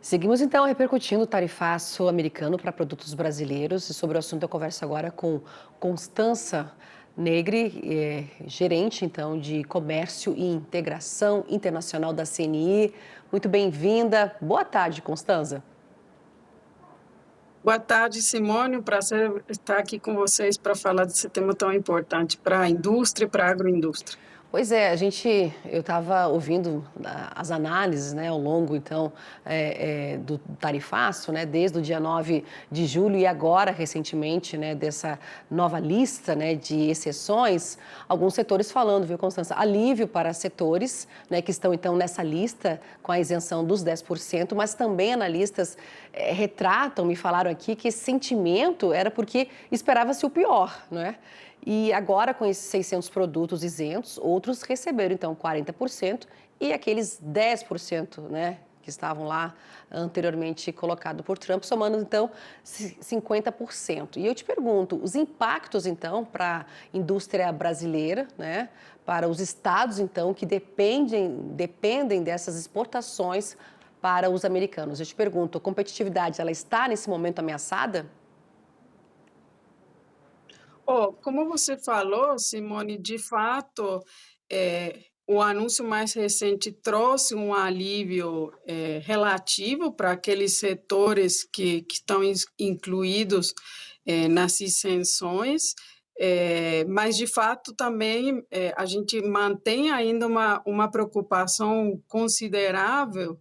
Seguimos então repercutindo o tarifaço americano para produtos brasileiros e sobre o assunto eu converso agora com Constança Negri, gerente então de comércio e integração internacional da CNI. Muito bem-vinda. Boa tarde, Constança. Boa tarde, Simone. Um prazer estar aqui com vocês para falar desse tema tão importante para a indústria e para a agroindústria. Pois é, eu estava ouvindo as análises, né, ao longo, então, do tarifaço, né, desde o dia 9 de julho e agora, recentemente, né, dessa nova lista, né, de exceções, alguns setores falando, viu, Constança, alívio para setores, né, que estão, então, nessa lista com a isenção dos 10%, mas também analistas retratam, me falaram aqui, que esse sentimento era porque esperava-se o pior, não é? E agora, com esses 600 produtos isentos, outros receberam, então, 40% e aqueles 10%, né, que estavam lá anteriormente colocado por Trump, somando, então, 50%. E eu te pergunto, os impactos, então, para a indústria brasileira, né, para os estados, então, que dependem dessas exportações para os americanos. Eu te pergunto, a competitividade, ela está, nesse momento, ameaçada? Como você falou, Simone, de fato, o anúncio mais recente trouxe um alívio, relativo para aqueles setores que estão incluídos, nas isenções, mas, de fato, também, a gente mantém ainda uma preocupação considerável,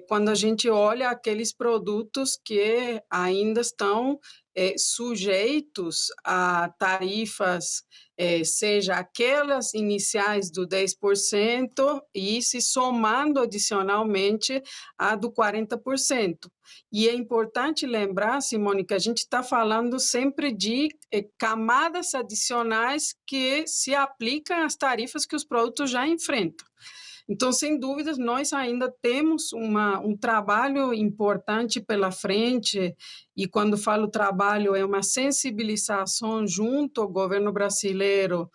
quando a gente olha aqueles produtos que ainda estão sujeitos a tarifas, seja aquelas iniciais do 10% e se somando adicionalmente a do 40%. E é importante lembrar, Simone, que a gente está falando sempre de camadas adicionais que se aplicam às tarifas que os produtos já enfrentam. Então, sem dúvidas, nós ainda temos um trabalho importante pela frente, e quando falo trabalho, é uma sensibilização junto ao governo brasileiro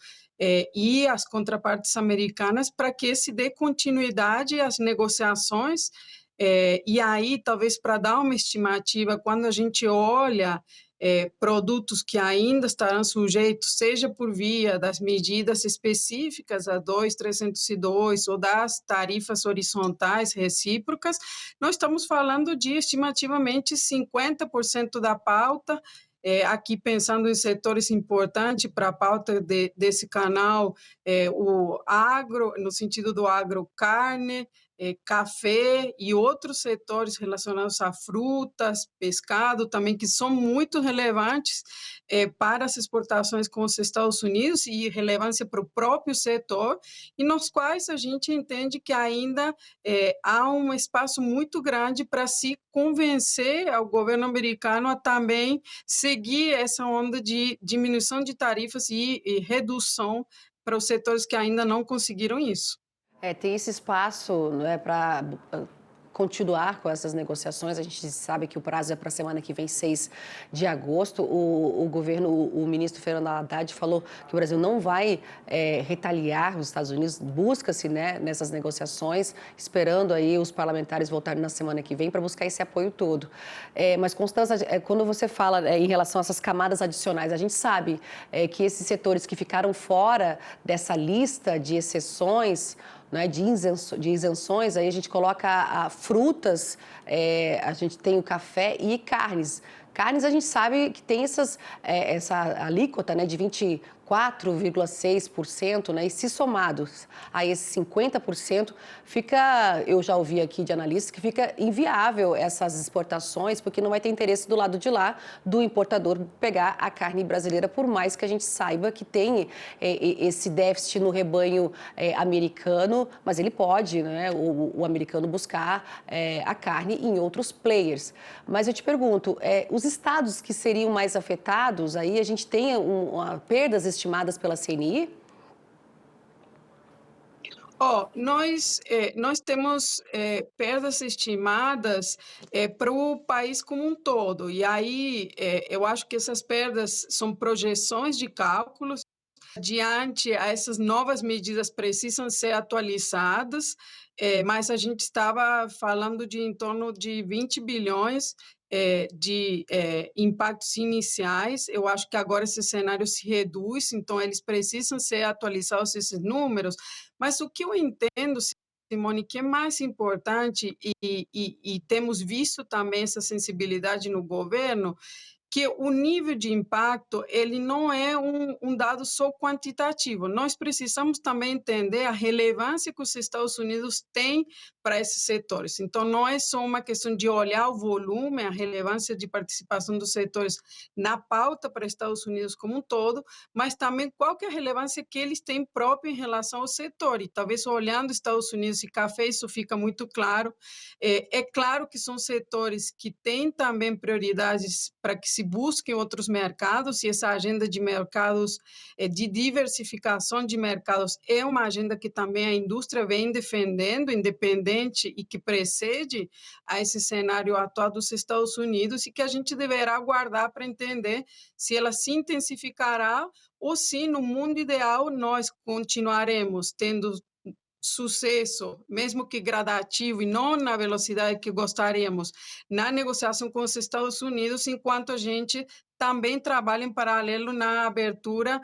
e às contrapartes americanas para que se dê continuidade às negociações. E aí, talvez para dar uma estimativa, quando a gente olha produtos que ainda estarão sujeitos, seja por via das medidas específicas, a 2.302, ou das tarifas horizontais recíprocas, nós estamos falando de estimativamente 50% da pauta, aqui pensando em setores importantes para a pauta desse canal, o agro, no sentido do agrocarne, café e outros setores relacionados a frutas, pescado também, que são muito relevantes para as exportações com os Estados Unidos e relevância para o próprio setor, e nos quais a gente entende que ainda há um espaço muito grande para se convencer ao governo americano a também seguir essa onda de diminuição de tarifas e redução para os setores que ainda não conseguiram isso. Tem esse espaço, né, para continuar com essas negociações. A gente sabe que o prazo é para a semana que vem, 6 de agosto. O governo, o ministro Fernando Haddad falou que o Brasil não vai retaliar os Estados Unidos. Busca-se, né, nessas negociações, esperando aí os parlamentares voltarem na semana que vem para buscar esse apoio todo. Mas, Constança, quando você fala em relação a essas camadas adicionais, a gente sabe que esses setores que ficaram fora dessa lista de exceções, né, de isenções, aí a gente coloca frutas, a gente tem o café e carnes. Carnes a gente sabe que tem essa alíquota, né, de 24,6%, né, e se somados a esses 50%, eu já ouvi aqui de analistas que fica inviável essas exportações, porque não vai ter interesse do lado de lá do importador pegar a carne brasileira, por mais que a gente saiba que tem esse déficit no rebanho americano, mas ele pode, né, o americano buscar a carne em outros players. Mas eu te pergunto, os estados que seriam mais afetados, aí a gente tem perdas estimadas pela CNI? Nós temos perdas estimadas para o país como um todo, e aí eu acho que essas perdas são projeções de cálculos. diante a essas novas medidas precisam ser atualizadas, mas a gente estava falando de em torno de 20 bilhões, de, impactos iniciais. Eu acho que agora esse cenário se reduz, então eles precisam ser atualizados esses números, mas o que eu entendo, Simone, que é mais importante, e temos visto também essa sensibilidade no governo, que o nível de impacto ele não é um dado só quantitativo. Nós precisamos também entender a relevância que os Estados Unidos têm para esses setores. Então, não é só uma questão de olhar o volume, a relevância de participação dos setores na pauta para os Estados Unidos como um todo, mas também qual que é a relevância que eles têm própria em relação ao setor. E talvez olhando os Estados Unidos e café, isso fica muito claro. É claro que são setores que têm também prioridades para que se busquem outros mercados, e essa agenda de mercados, de diversificação de mercados, é uma agenda que também a indústria vem defendendo, independente e que precede a esse cenário atual dos Estados Unidos, e que a gente deverá aguardar para entender se ela se intensificará ou se, no mundo ideal, nós continuaremos tendo sucesso, mesmo que gradativo e não na velocidade que gostaríamos, na negociação com os Estados Unidos, enquanto a gente também trabalha em paralelo na abertura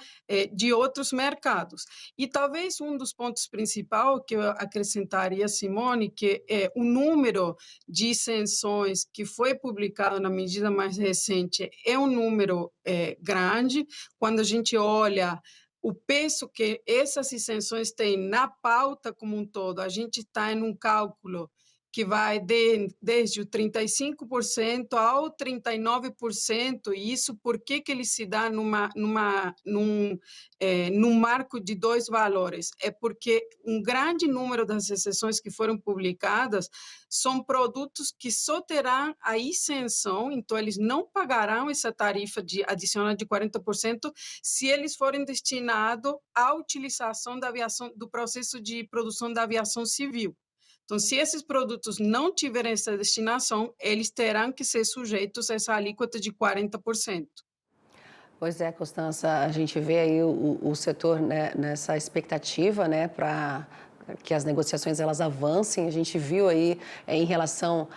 de outros mercados. E talvez um dos pontos principais que eu acrescentaria, Simone, que é o número de isenções que foi publicado na medida mais recente é um número grande. Quando a gente olha o peso que essas isenções têm na pauta como um todo, a gente está em um cálculo que vai desde o 35% ao 39%, e isso por que ele se dá num marco de dois valores? É porque um grande número das exceções que foram publicadas são produtos que só terão a isenção, então eles não pagarão essa tarifa adicional de 40% se eles forem destinados à utilização da aviação, do processo de produção da aviação civil. Então, se esses produtos não tiverem essa destinação, eles terão que ser sujeitos a essa alíquota de 40%. Pois é, Constança, a gente vê aí o setor, né, nessa expectativa, né, para que as negociações elas avancem. A gente viu aí em relação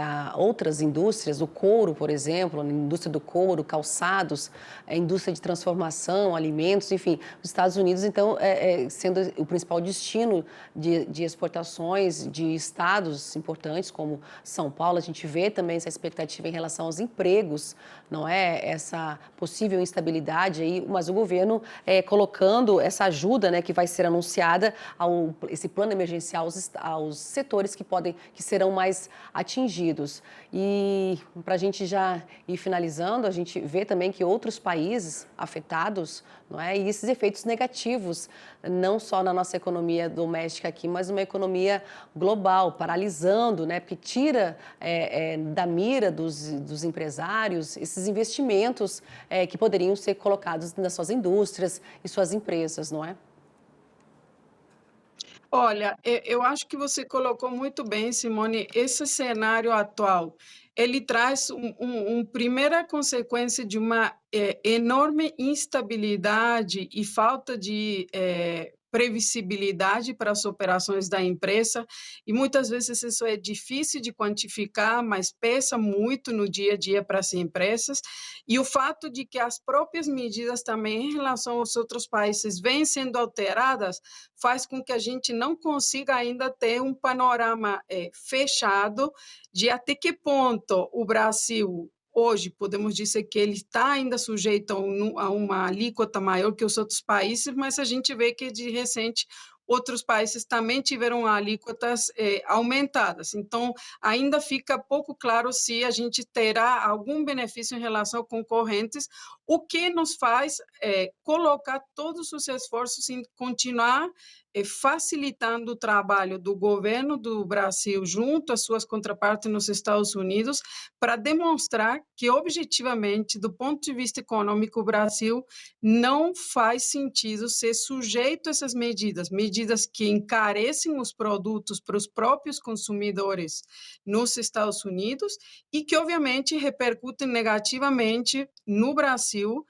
a outras indústrias, o couro, por exemplo, a indústria do couro, calçados, a indústria de transformação, alimentos, enfim, os Estados Unidos, então, sendo o principal destino de exportações de estados importantes como São Paulo. A gente vê também essa expectativa em relação aos empregos, não é? Essa possível instabilidade aí, mas o governo colocando essa ajuda, né, que vai ser anunciada esse plano emergencial aos setores que serão mais atingidos. E para a gente já ir finalizando, a gente vê também que outros países afetados, não é? E esses efeitos negativos, não só na nossa economia doméstica aqui, mas uma economia global, paralisando, né? Porque tira da mira dos empresários esses investimentos que poderiam ser colocados nas suas indústrias e suas empresas, não é? Olha, eu acho que você colocou muito bem, Simone, esse cenário atual, ele traz primeira consequência de uma enorme instabilidade e falta de previsibilidade para as operações da empresa, e muitas vezes isso é difícil de quantificar, mas pesa muito no dia a dia para as empresas, e o fato de que as próprias medidas também em relação aos outros países vêm sendo alteradas, faz com que a gente não consiga ainda ter um panorama fechado de até que ponto o Brasil, hoje, podemos dizer que ele está ainda sujeito a uma alíquota maior que os outros países, mas a gente vê que, de recente, outros países também tiveram alíquotas aumentadas. Então, ainda fica pouco claro se a gente terá algum benefício em relação a concorrentes, o que nos faz colocar todos os esforços em continuar facilitando o trabalho do governo do Brasil junto às suas contrapartes nos Estados Unidos, para demonstrar que, objetivamente, do ponto de vista econômico, o Brasil não faz sentido ser sujeito a essas medidas que encarecem os produtos para os próprios consumidores nos Estados Unidos e que, obviamente, repercutem negativamente no Brasil,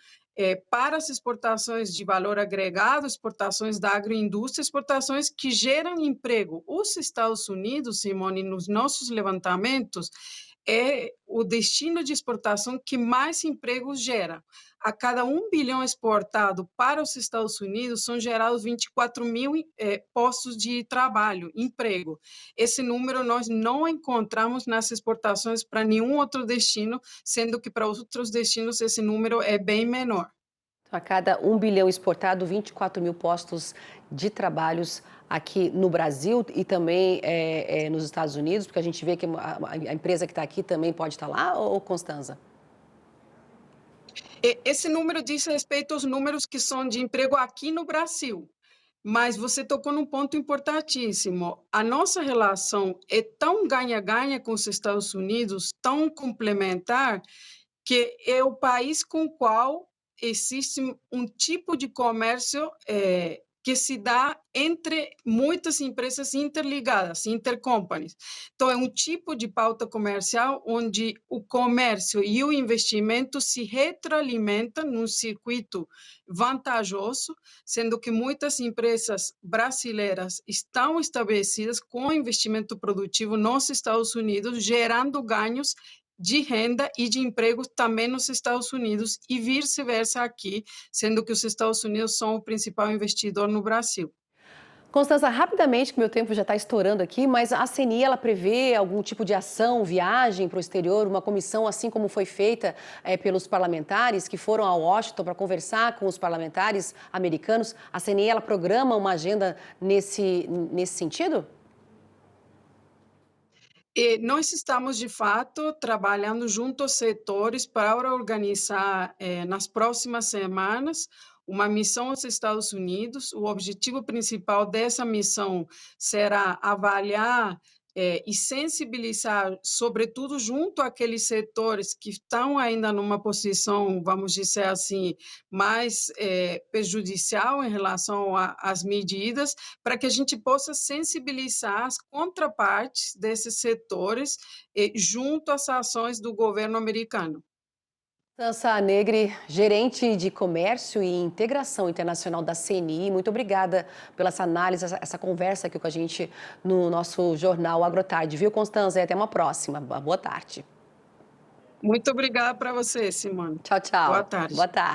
para as exportações de valor agregado, exportações da agroindústria, exportações que geram emprego. Os Estados Unidos, Simone, nos nossos levantamentos, é o destino de exportação que mais empregos gera. A cada 1 bilhão exportado para os Estados Unidos, são gerados 24 mil postos de trabalho, emprego. Esse número nós não encontramos nas exportações para nenhum outro destino, sendo que para outros destinos esse número é bem menor. A cada 1 bilhão exportado, 24 mil postos de trabalhos aqui no Brasil e também nos Estados Unidos, porque a gente vê que a empresa que está aqui também pode estar lá, ou Constanza? Esse número diz respeito aos números que são de emprego aqui no Brasil. Mas você tocou num ponto importantíssimo. A nossa relação é tão ganha-ganha com os Estados Unidos, tão complementar, que é o país com o qual existe um tipo de comércio que se dá entre muitas empresas interligadas, intercompanies. Então, é um tipo de pauta comercial onde o comércio e o investimento se retroalimentam num circuito vantajoso, sendo que muitas empresas brasileiras estão estabelecidas com investimento produtivo nos Estados Unidos, gerando ganhos de renda e de emprego também nos Estados Unidos e vice-versa aqui, sendo que os Estados Unidos são o principal investidor no Brasil. Constanza, rapidamente, que meu tempo já está estourando aqui, mas a CNI, ela prevê algum tipo de ação, viagem para o exterior, uma comissão, assim como foi feita pelos parlamentares que foram a Washington para conversar com os parlamentares americanos? A CNI, ela programa uma agenda nesse sentido? E nós estamos, de fato, trabalhando junto aos setores para organizar, nas próximas semanas, uma missão aos Estados Unidos. O objetivo principal dessa missão será avaliar, e sensibilizar, sobretudo junto àqueles setores que estão ainda numa posição, vamos dizer assim, mais prejudicial em relação às medidas, para que a gente possa sensibilizar as contrapartes desses setores junto às ações do governo americano. Constanza Negri, gerente de comércio e integração internacional da CNI, muito obrigada pela essa análise, essa conversa aqui com a gente no nosso jornal Agrotarde, viu, Constanza? E até uma próxima. Boa tarde. Muito obrigada para você, Simone. Tchau, Boa tchau. tarde. Boa tarde.